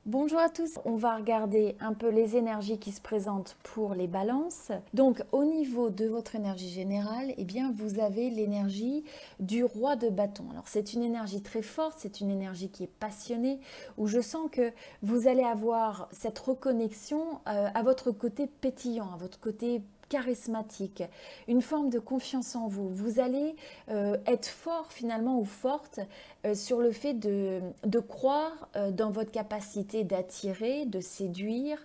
Bonjour à tous, on va regarder un peu les énergies qui se présentent pour les balances. Donc au niveau de votre énergie générale, eh bien vous avez l'énergie du roi de bâton. Alors c'est une énergie très forte, c'est une énergie qui est passionnée, où je sens que vous allez avoir cette reconnexion à votre côté pétillant, à votre côté charismatique, une forme de confiance en vous. Vous allez être fort finalement ou forte sur le fait de croire dans votre capacité d'attirer, de séduire,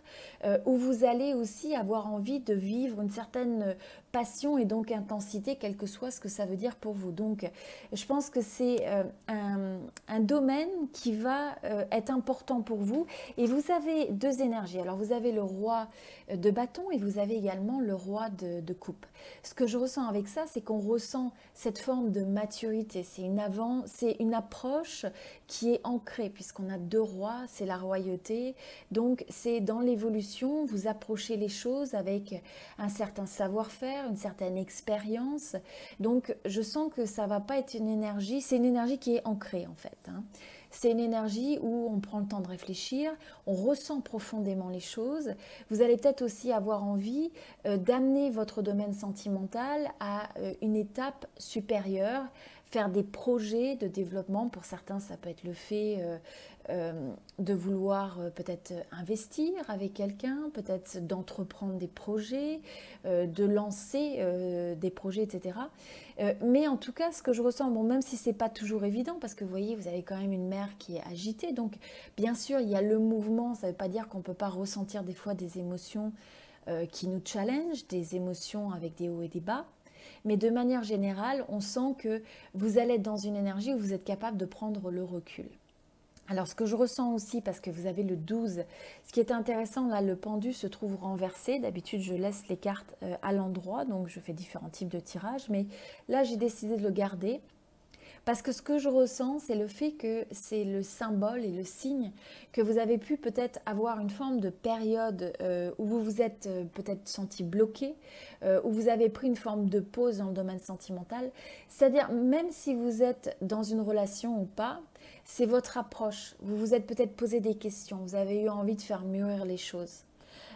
où vous allez aussi avoir envie de vivre une certaine passion et donc intensité, quel que soit ce que ça veut dire pour vous. Donc je pense que c'est un domaine qui va être important pour vous. Et vous avez deux énergies. Alors vous avez le roi de bâton et vous avez également le roi de coupe. Ce que je ressens avec ça, c'est qu'on ressent cette forme de maturité. C'est une approche qui est ancrée puisqu'on a deux rois, c'est la royauté. Donc c'est dans l'évolution, vous approchez les choses avec un certain savoir-faire, une certaine expérience. Donc je sens que ça va pas être une énergie, c'est une énergie qui est ancrée en fait, hein. C'est une énergie où on prend le temps de réfléchir, on ressent profondément les choses. Vous allez peut-être aussi avoir envie d'amener votre domaine sentimental à une étape supérieure, faire des projets de développement. Pour certains, ça peut être le fait de vouloir peut-être investir avec quelqu'un, peut-être d'entreprendre des projets, de lancer des projets, etc. Mais en tout cas, ce que je ressens, bon, même si c'est pas toujours évident, parce que vous voyez, vous avez quand même une mer qui est agitée, donc bien sûr, il y a le mouvement, ça ne veut pas dire qu'on ne peut pas ressentir des fois des émotions qui nous challenge, des émotions avec des hauts et des bas. Mais de manière générale, on sent que vous allez être dans une énergie où vous êtes capable de prendre le recul. Alors ce que je ressens aussi, parce que vous avez le 12, ce qui est intéressant, là le pendu se trouve renversé. D'habitude je laisse les cartes à l'endroit, donc je fais différents types de tirages. Mais là j'ai décidé de le garder. Parce que ce que je ressens, c'est le fait que c'est le symbole et le signe que vous avez pu peut-être avoir une forme de période où vous vous êtes peut-être senti bloqué, où vous avez pris une forme de pause dans le domaine sentimental. C'est-à-dire, même si vous êtes dans une relation ou pas, c'est votre approche. Vous vous êtes peut-être posé des questions, vous avez eu envie de faire mûrir les choses.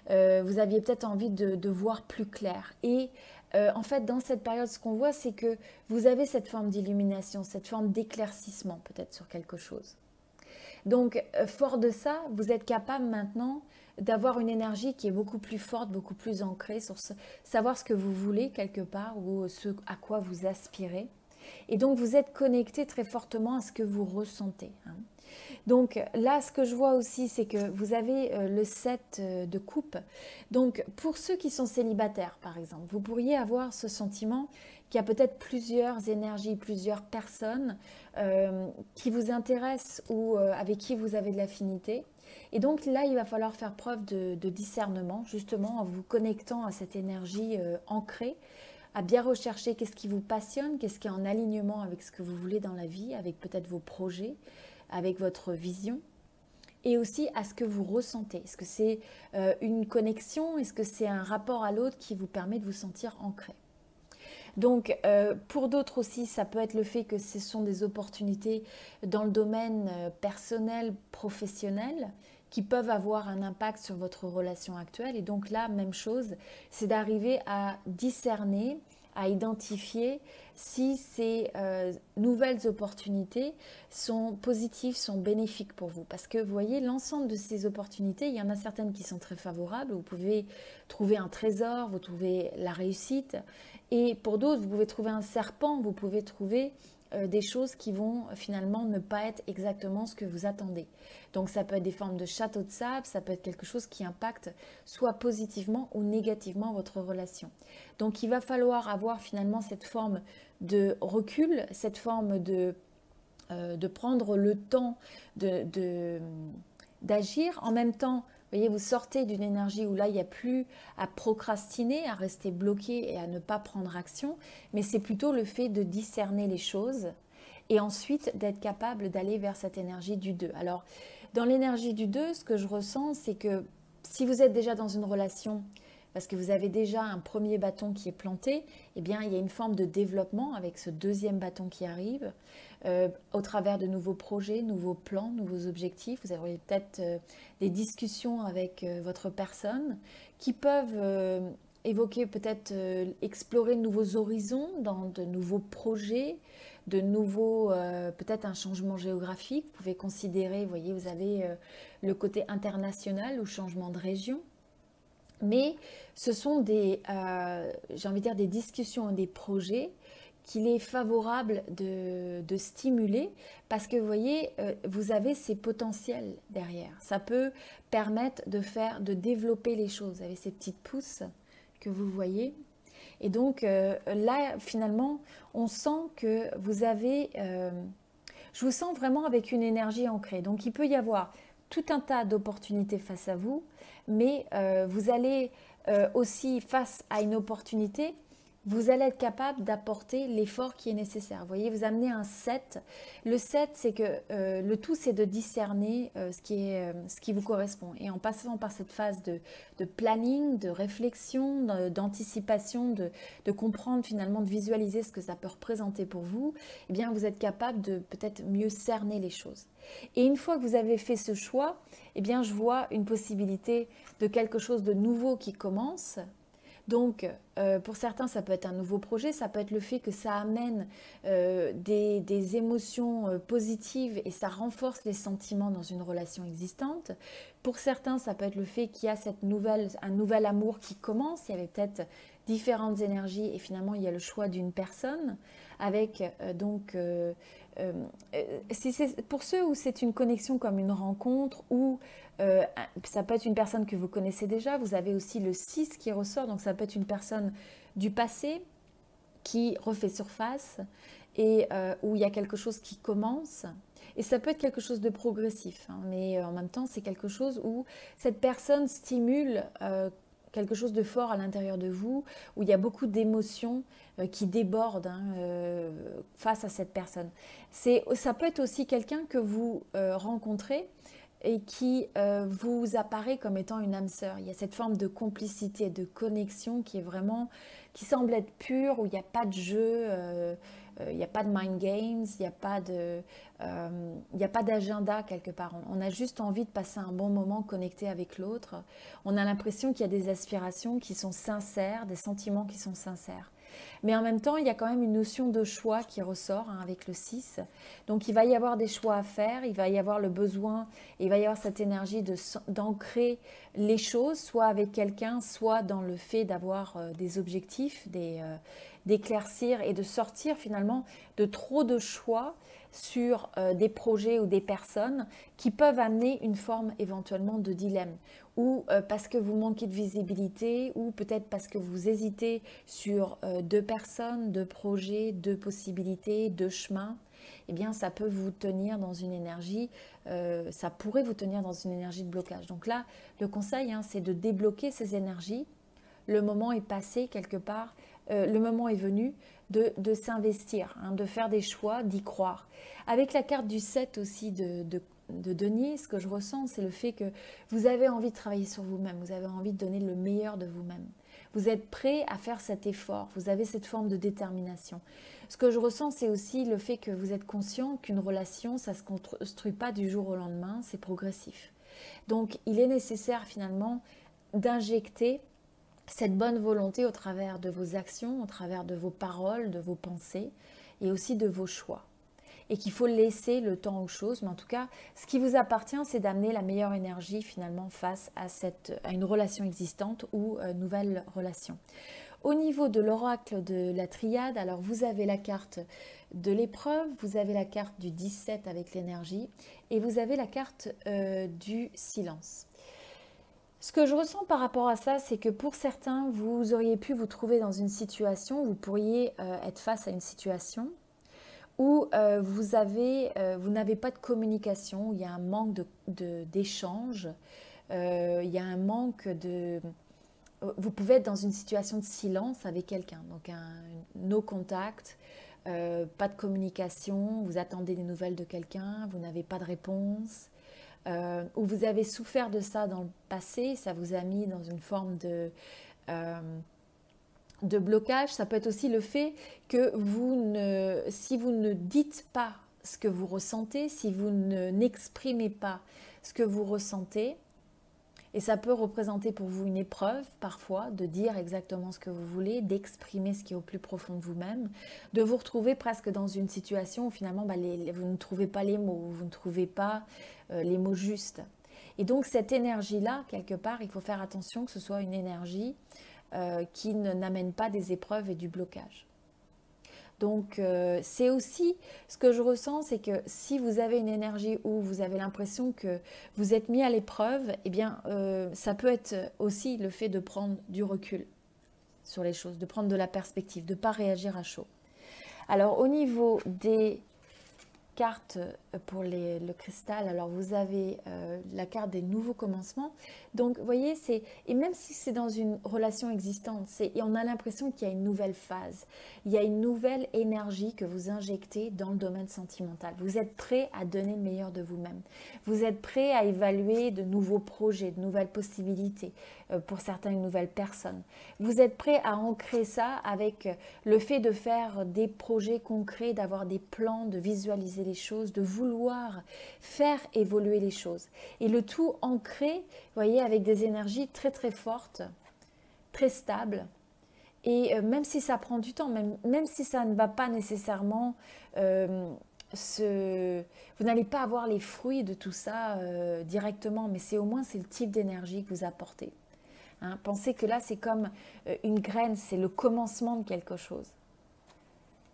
Vous aviez peut-être envie de voir plus clair. Et en fait, dans cette période, ce qu'on voit, c'est que vous avez cette forme d'illumination, cette forme d'éclaircissement peut-être sur quelque chose. Donc, fort de ça, vous êtes capable maintenant d'avoir une énergie qui est beaucoup plus forte, beaucoup plus ancrée sur savoir ce que vous voulez quelque part ou ce à quoi vous aspirez. Et donc, vous êtes connecté très fortement à ce que vous ressentez, hein. Donc là, ce que je vois aussi, c'est que vous avez le 7 de coupe. Donc pour ceux qui sont célibataires, par exemple, vous pourriez avoir ce sentiment qu'il y a peut-être plusieurs énergies, plusieurs personnes qui vous intéressent ou avec qui vous avez de l'affinité. Et donc là, il va falloir faire preuve de discernement, justement, en vous connectant à cette énergie ancrée, à bien rechercher qu'est-ce qui vous passionne, qu'est-ce qui est en alignement avec ce que vous voulez dans la vie, avec peut-être vos projets, avec votre vision, et aussi à ce que vous ressentez. Est-ce que c'est une connexion? Est-ce que c'est un rapport à l'autre qui vous permet de vous sentir ancré? Donc, pour d'autres aussi, ça peut être le fait que ce sont des opportunités dans le domaine personnel, professionnel, qui peuvent avoir un impact sur votre relation actuelle. Et donc là, même chose, c'est d'arriver à discerner, à identifier si ces nouvelles opportunités sont positives, sont bénéfiques pour vous. Parce que vous voyez, l'ensemble de ces opportunités, il y en a certaines qui sont très favorables. Vous pouvez trouver un trésor, vous trouvez la réussite. Et pour d'autres, vous pouvez trouver un serpent, vous pouvez trouver des choses qui vont finalement ne pas être exactement ce que vous attendez. Donc ça peut être des formes de château de sable, ça peut être quelque chose qui impacte soit positivement ou négativement votre relation. Donc il va falloir avoir finalement cette forme de recul, cette forme de prendre le temps d'agir. En même temps, vous voyez, vous sortez d'une énergie où là, il n'y a plus à procrastiner, à rester bloqué et à ne pas prendre action, mais c'est plutôt le fait de discerner les choses et ensuite d'être capable d'aller vers cette énergie du 2. Alors, dans l'énergie du 2, ce que je ressens, c'est que si vous êtes déjà dans une relation, parce que vous avez déjà un premier bâton qui est planté, eh bien, il y a une forme de développement avec ce deuxième bâton qui arrive, au travers de nouveaux projets, nouveaux plans, nouveaux objectifs. Vous aurez peut-être des discussions avec votre personne qui peuvent évoquer peut-être explorer de nouveaux horizons dans de nouveaux projets, de nouveaux, peut-être un changement géographique. Vous pouvez considérer, vous voyez, vous avez le côté international ou changement de région. Mais ce sont j'ai envie de dire, des discussions, des projets qu'il est favorable de stimuler parce que vous voyez, vous avez ces potentiels derrière. Ça peut permettre de développer les choses. Vous avez ces petites pousses que vous voyez. Et donc là, finalement, on sent que vous avez... je vous sens vraiment avec une énergie ancrée. Donc il peut y avoir tout un tas d'opportunités face à vous, mais vous allez aussi, face à une opportunité, vous allez être capable d'apporter l'effort qui est nécessaire. Vous voyez, vous amenez un 7. Le 7, c'est que le tout, c'est de discerner ce qui vous correspond. Et en passant par cette phase de planning, de réflexion, d'anticipation, de comprendre finalement, de visualiser ce que ça peut représenter pour vous, eh bien, vous êtes capable de peut-être mieux cerner les choses. Et une fois que vous avez fait ce choix, eh bien, je vois une possibilité de quelque chose de nouveau qui commence. Donc, pour certains, ça peut être un nouveau projet, ça peut être le fait que ça amène des émotions positives et ça renforce les sentiments dans une relation existante. Pour certains, ça peut être le fait qu'il y a un nouvel amour qui commence. Il y avait peut-être différentes énergies et finalement, il y a le choix d'une personne avec si c'est pour ceux où c'est une connexion comme une rencontre ou ça peut être une personne que vous connaissez déjà, vous avez aussi le 6 qui ressort, donc ça peut être une personne du passé qui refait surface et où il y a quelque chose qui commence. Et ça peut être quelque chose de progressif, hein, mais en même temps, c'est quelque chose où cette personne stimule quelque chose de fort à l'intérieur de vous, où il y a beaucoup d'émotions qui débordent face à cette personne. Ça peut être aussi quelqu'un que vous rencontrez et qui vous apparaît comme étant une âme sœur. Il y a cette forme de complicité, de connexion qui semble être pure, où il n'y a pas de jeu, il n'y a pas de mind games, il n'y a pas d'agenda quelque part. On a juste envie de passer un bon moment connecté avec l'autre. On a l'impression qu'il y a des aspirations qui sont sincères, des sentiments qui sont sincères. Mais en même temps, il y a quand même une notion de choix qui ressort avec le 6. Donc il va y avoir des choix à faire, il va y avoir le besoin, et il va y avoir cette énergie d'ancrer les choses, soit avec quelqu'un, soit dans le fait d'avoir des objectifs, d'éclaircir et de sortir finalement de trop de choix sur des projets ou des personnes qui peuvent amener une forme éventuellement de dilemme ou parce que vous manquez de visibilité ou peut-être parce que vous hésitez sur deux personnes, deux projets, deux possibilités, deux chemins, eh bien ça peut vous tenir dans une énergie, ça pourrait vous tenir dans une énergie de blocage. Donc là, le conseil, hein, c'est de débloquer ces énergies. Le moment est passé quelque part, le moment est venu de s'investir, hein, de faire des choix, d'y croire. Avec la carte du 7 aussi de Denis, ce que je ressens, c'est le fait que vous avez envie de travailler sur vous-même, vous avez envie de donner le meilleur de vous-même. Vous êtes prêt à faire cet effort, vous avez cette forme de détermination. Ce que je ressens, c'est aussi le fait que vous êtes conscient qu'une relation, ça ne se construit pas du jour au lendemain, c'est progressif. Donc, il est nécessaire finalement d'injecter cette bonne volonté au travers de vos actions, au travers de vos paroles, de vos pensées et aussi de vos choix. Et qu'il faut laisser le temps aux choses, mais en tout cas, ce qui vous appartient, c'est d'amener la meilleure énergie finalement face à une relation existante ou nouvelle relation. Au niveau de l'oracle de la triade, alors vous avez la carte de l'épreuve, vous avez la carte du 17 avec l'énergie et vous avez la carte du silence. Ce que je ressens par rapport à ça, c'est que pour certains, vous auriez pu vous trouver dans une situation, vous pourriez être face à une situation où vous n'avez pas de communication, où il y a un manque d'échange, il y a un manque de... Vous pouvez être dans une situation de silence avec quelqu'un, donc no contact, pas de communication, vous attendez des nouvelles de quelqu'un, vous n'avez pas de réponse. Ou vous avez souffert de ça dans le passé, ça vous a mis dans une forme de blocage, ça peut être aussi le fait que si vous ne dites pas ce que vous ressentez, si vous n'exprimez pas ce que vous ressentez, et ça peut représenter pour vous une épreuve parfois de dire exactement ce que vous voulez, d'exprimer ce qui est au plus profond de vous-même, de vous retrouver presque dans une situation où finalement vous ne trouvez pas les mots, vous ne trouvez pas les mots justes. Et donc cette énergie-là, quelque part, il faut faire attention que ce soit une énergie qui n'amène pas des épreuves et du blocage. Donc c'est aussi ce que je ressens, c'est que si vous avez une énergie où vous avez l'impression que vous êtes mis à l'épreuve, eh bien ça peut être aussi le fait de prendre du recul sur les choses, de prendre de la perspective, de ne pas réagir à chaud. Alors au niveau des cartes pour le cristal, alors vous avez la carte des nouveaux commencements. Donc vous voyez, et même si c'est dans une relation existante, et on a l'impression qu'il y a une nouvelle phase, il y a une nouvelle énergie que vous injectez dans le domaine sentimental. Vous êtes prêt à donner le meilleur de vous-même. Vous êtes prêt à évaluer de nouveaux projets, de nouvelles possibilités, pour certains une nouvelle personne. Vous êtes prêt à ancrer ça avec le fait de faire des projets concrets, d'avoir des plans, de visualiser les choses, de vouloir faire évoluer les choses. Et le tout ancré, vous voyez, avec des énergies très très fortes, très stables. Et même si ça prend du temps, même si ça ne va pas nécessairement vous n'allez pas avoir les fruits de tout ça directement, mais c'est au moins c'est le type d'énergie que vous apportez. Hein, pensez que là c'est comme une graine, c'est le commencement de quelque chose.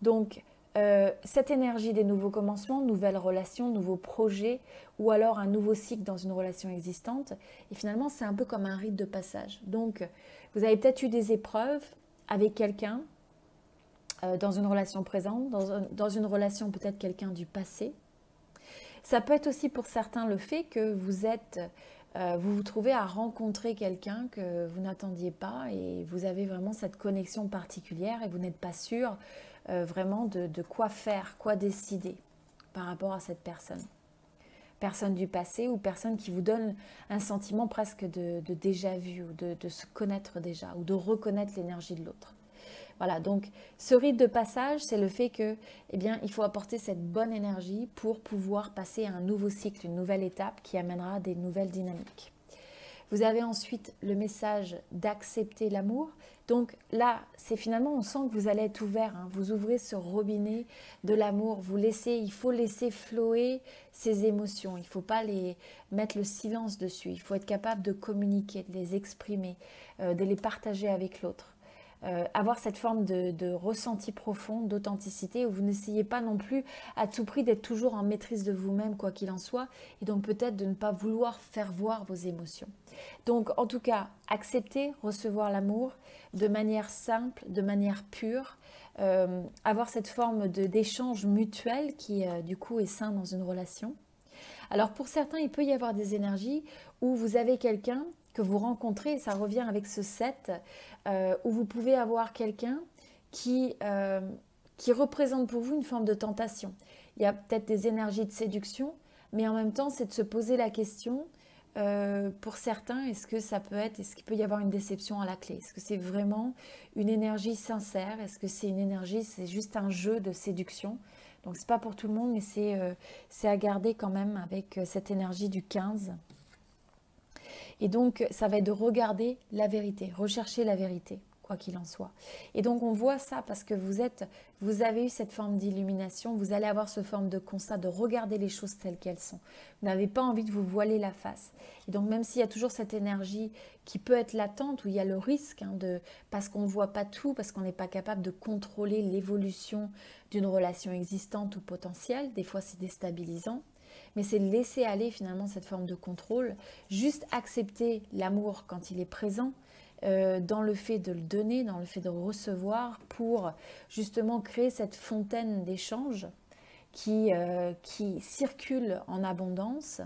Donc cette énergie des nouveaux commencements, nouvelles relations, nouveaux projets, ou alors un nouveau cycle dans une relation existante, et finalement c'est un peu comme un rite de passage. Donc vous avez peut-être eu des épreuves avec quelqu'un, dans une relation présente, dans une relation peut-être quelqu'un du passé. Ça peut être aussi pour certains le fait que vous vous trouvez à rencontrer quelqu'un que vous n'attendiez pas et vous avez vraiment cette connexion particulière et vous n'êtes pas sûr vraiment de quoi faire, quoi décider par rapport à cette personne. Personne du passé ou personne qui vous donne un sentiment presque de déjà vu ou de se connaître déjà ou de reconnaître l'énergie de l'autre. Voilà, donc ce rite de passage, c'est le fait que, eh bien, il faut apporter cette bonne énergie pour pouvoir passer à un nouveau cycle, une nouvelle étape qui amènera des nouvelles dynamiques. Vous avez ensuite le message d'accepter l'amour. Donc là, c'est finalement, on sent que vous allez être ouvert. Hein. Vous ouvrez ce robinet de l'amour. Il faut laisser flower ces émotions. Il ne faut pas mettre le silence dessus. Il faut être capable de communiquer, de les exprimer, de les partager avec l'autre. Avoir cette forme de ressenti profond, d'authenticité, où vous n'essayez pas non plus à tout prix d'être toujours en maîtrise de vous-même, quoi qu'il en soit, et donc peut-être de ne pas vouloir faire voir vos émotions. Donc en tout cas, accepter, recevoir l'amour de manière simple, de manière pure, avoir cette forme d'échange mutuel qui du coup est sain dans une relation. Alors pour certains, il peut y avoir des énergies où vous avez quelqu'un que vous rencontrez, et ça revient avec ce 7, où vous pouvez avoir quelqu'un qui représente pour vous une forme de tentation. Il y a peut-être des énergies de séduction, mais en même temps, c'est de se poser la question, pour certains, est-ce qu'il peut y avoir une déception à la clé? Est-ce que c'est vraiment une énergie sincère? Est-ce que c'est juste un jeu de séduction? Donc, ce n'est pas pour tout le monde, mais c'est à garder quand même avec cette énergie du 15. Et donc, ça va être de regarder la vérité, rechercher la vérité, quoi qu'il en soit. Et donc, on voit ça parce que vous avez eu cette forme d'illumination, vous allez avoir ce forme de constat, de regarder les choses telles qu'elles sont. Vous n'avez pas envie de vous voiler la face. Et donc, même s'il y a toujours cette énergie qui peut être latente, où il y a le risque, parce qu'on ne voit pas tout, parce qu'on n'est pas capable de contrôler l'évolution d'une relation existante ou potentielle, des fois c'est déstabilisant. Mais c'est de laisser aller finalement cette forme de contrôle, juste accepter l'amour quand il est présent, dans le fait de le donner, dans le fait de recevoir, pour justement créer cette fontaine d'échange qui circule en abondance,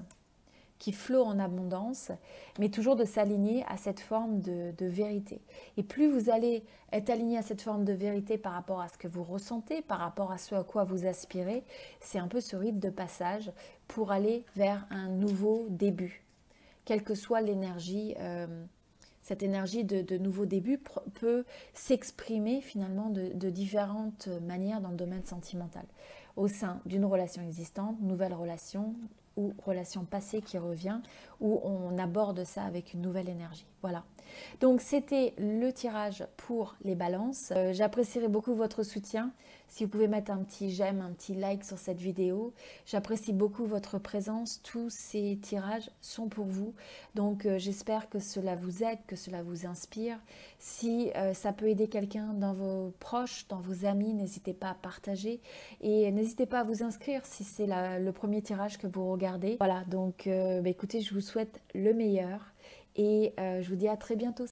qui flot en abondance, mais toujours de s'aligner à cette forme de vérité. Et plus vous allez être aligné à cette forme de vérité par rapport à ce que vous ressentez, par rapport à ce à quoi vous aspirez, c'est un peu ce rite de passage pour aller vers un nouveau début, quelle que soit l'énergie Cette énergie de nouveau début peut s'exprimer finalement de différentes manières dans le domaine sentimental. Au sein d'une relation existante, nouvelle relation ou relation passée qui revient, où on aborde ça avec une nouvelle énergie. Voilà. Donc c'était le tirage pour les balances. J'apprécierais beaucoup votre soutien. Si vous pouvez mettre un petit j'aime, un petit like sur cette vidéo. J'apprécie beaucoup votre présence. Tous ces tirages sont pour vous. Donc j'espère que cela vous aide, que cela vous inspire. Si ça peut aider quelqu'un dans vos proches, dans vos amis, n'hésitez pas à partager. Et n'hésitez pas à vous inscrire si c'est le premier tirage que vous regardez. Voilà, donc écoutez, je vous souhaite le meilleur. Et je vous dis à très bientôt.